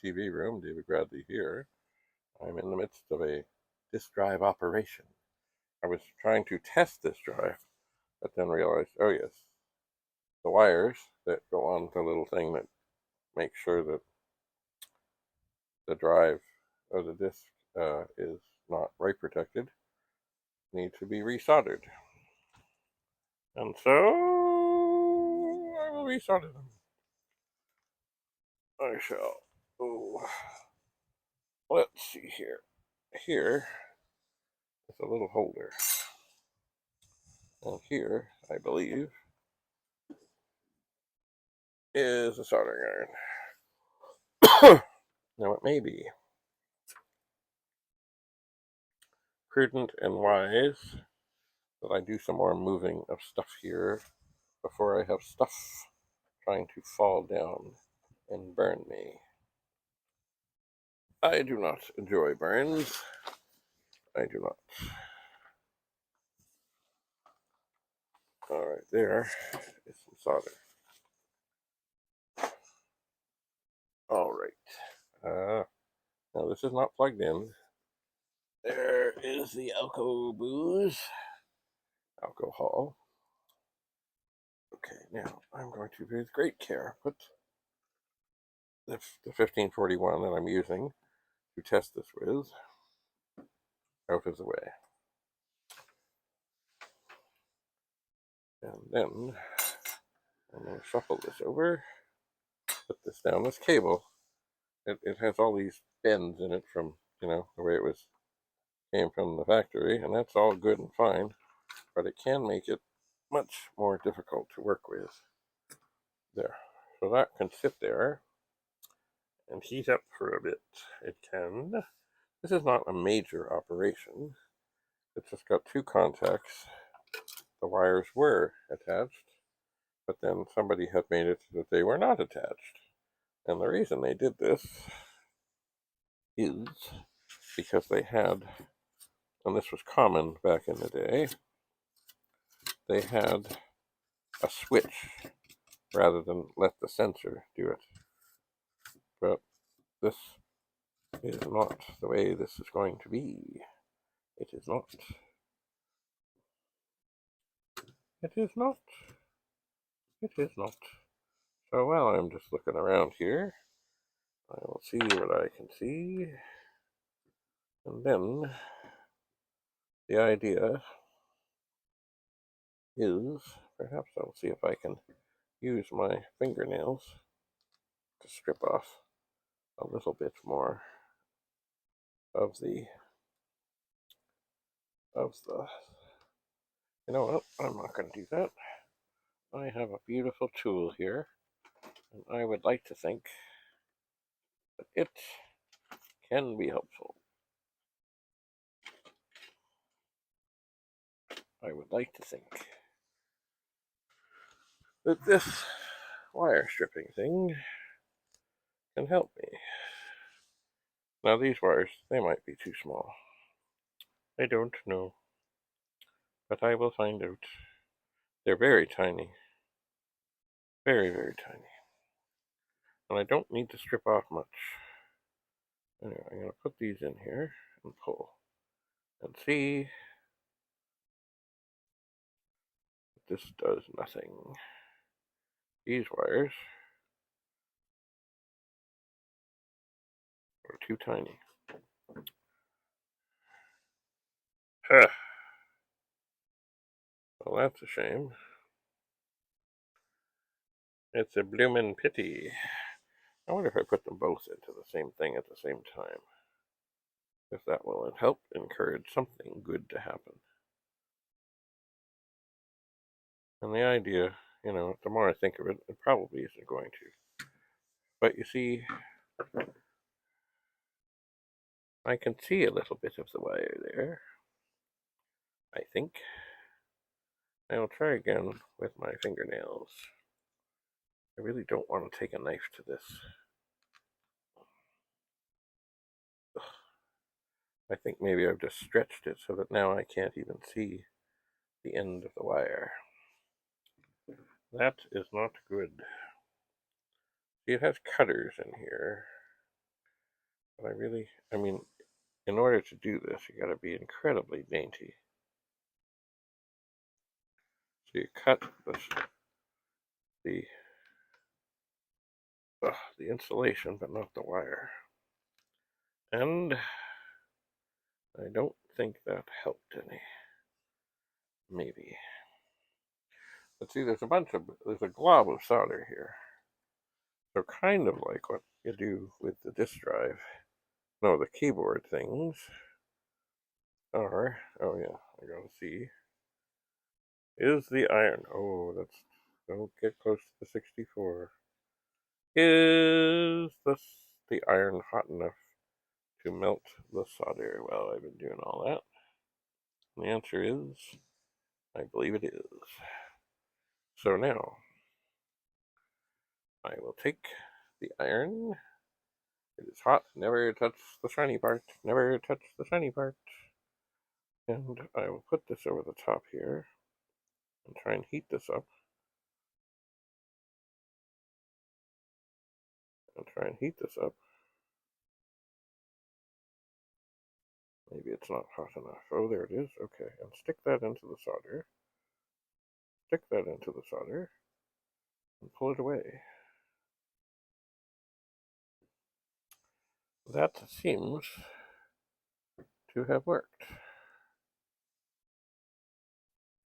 TV room. David Bradley here. I'm in the midst of a disk drive operation. I was trying to test this drive, but then realized, oh yes, the wires that go on the little thing that makes sure that the drive or the disk is not write protected need to be resoldered. And so I will resolder them. I shall. Oh, let's see here. Here is a little holder. And here, I believe, is a soldering iron. Now, it may be prudent and wise that I do some more moving of stuff here before I have stuff trying to fall down and burn me. I do not enjoy burns. I do not. All right, there is some solder. All right. Now, this is not plugged in. There is the alcohol. Okay, now I'm going to, with great care, put the 1541 that I'm using to test this with out of the way. And then I'm going to shuffle this over, put this down. This cable, it has all these bends in it from, the way it came from the factory, and that's all good and fine, but it can make it much more difficult to work with. There. So that can sit there and heat up for a bit. It can. This is not a major operation. It's just got two contacts. The wires were attached, but then somebody had made it so that they were not attached. And the reason they did this is because they had, and this was common back in the day, they had a switch rather than let the sensor do it. But this is not the way this is going to be. It is not. It is not. It is not. So while I'm just looking around here, I will see what I can see. And then the idea is, perhaps I'll see if I can use my fingernails to strip off a little bit more of the, you know what, I'm not going to do that. I have a beautiful tool here, and I would like to think that it can be helpful. I would like to think that this wire stripping thing can help me. Now these wires, they might be too small. I don't know, but I will find out. They're very tiny. Very, very tiny. And I don't need to strip off much. Anyway, I'm going to put these in here and pull and see. This does nothing. These wires are too tiny. Huh. Well, that's a shame. It's a bloomin' pity. I wonder if I put them both into the same thing at the same time. If that will help encourage something good to happen. And the idea, the more I think of it, it probably isn't going to. But you see, I can see a little bit of the wire there, I think. I will try again with my fingernails. I really don't want to take a knife to this. Ugh. I think maybe I've just stretched it so that now I can't even see the end of the wire. That is not good. See, it has cutters in here. But I mean, in order to do this, you got to be incredibly dainty. So you cut the the insulation, but not the wire. And I don't think that helped any. Maybe. But see, there's a glob of solder here. So kind of like what you do with the disk drive. No, the keyboard things are, oh yeah, I gotta see. Is the iron, don't get close to the 64. Is the iron hot enough to melt the solder? Well, I've been doing all that. And the answer is, I believe it is. So now, I will take the iron. It is hot. Never touch the shiny part. Never touch the shiny part. And I will put this over the top here and try and heat this up. Maybe it's not hot enough. Oh, there it is. Okay, and stick that into the solder. And pull it away. That seems to have worked.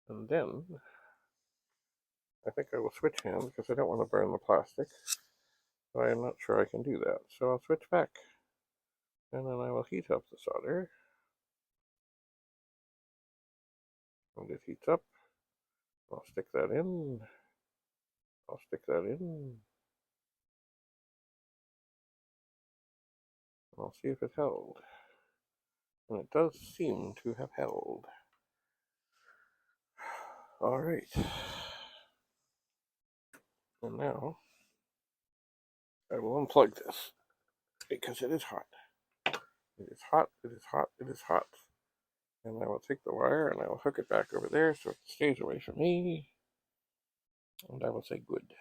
And then I think I will switch hands because I don't want to burn the plastic. But I am not sure I can do that. So I'll switch back. And then I will heat up the solder. And it heats up. I'll stick that in. I'll see if it held. And it does seem to have held. All right. And now I will unplug this because it is hot. It is hot. And I will take the wire and I will hook it back over there so it stays away from me. And I will say good.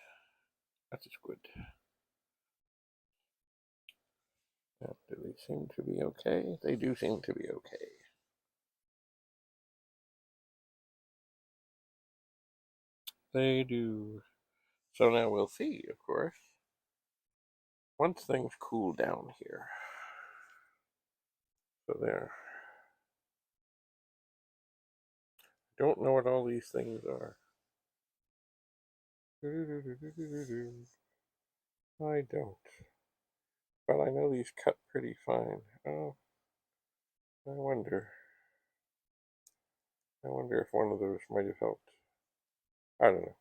That is good. And do they seem to be okay? They do seem to be okay. They do. So now we'll see, of course, once things cool down here. So there. Don't know what all these things are. I don't. But I know these cut pretty fine. Oh, I wonder. If one of those might have helped. I don't know.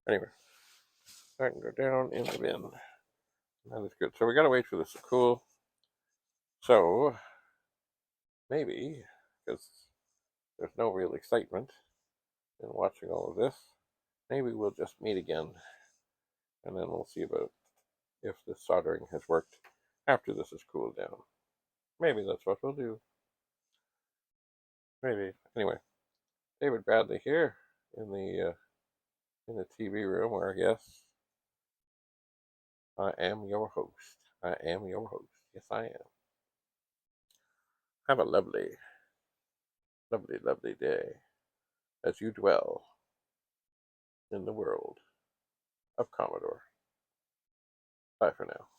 Anyway, that can go down in the bin. That is good. So we gotta wait for this to cool. So maybe, because there's no real excitement in watching all of this, maybe we'll just meet again and then we'll see about if the soldering has worked after this has cooled down. Maybe that's what we'll do. Maybe. Anyway, David Bradley here in the TV room where, yes, I am your host. Yes, I am. Have a lovely, lovely, lovely day as you dwell in the world of Commodore. Bye for now.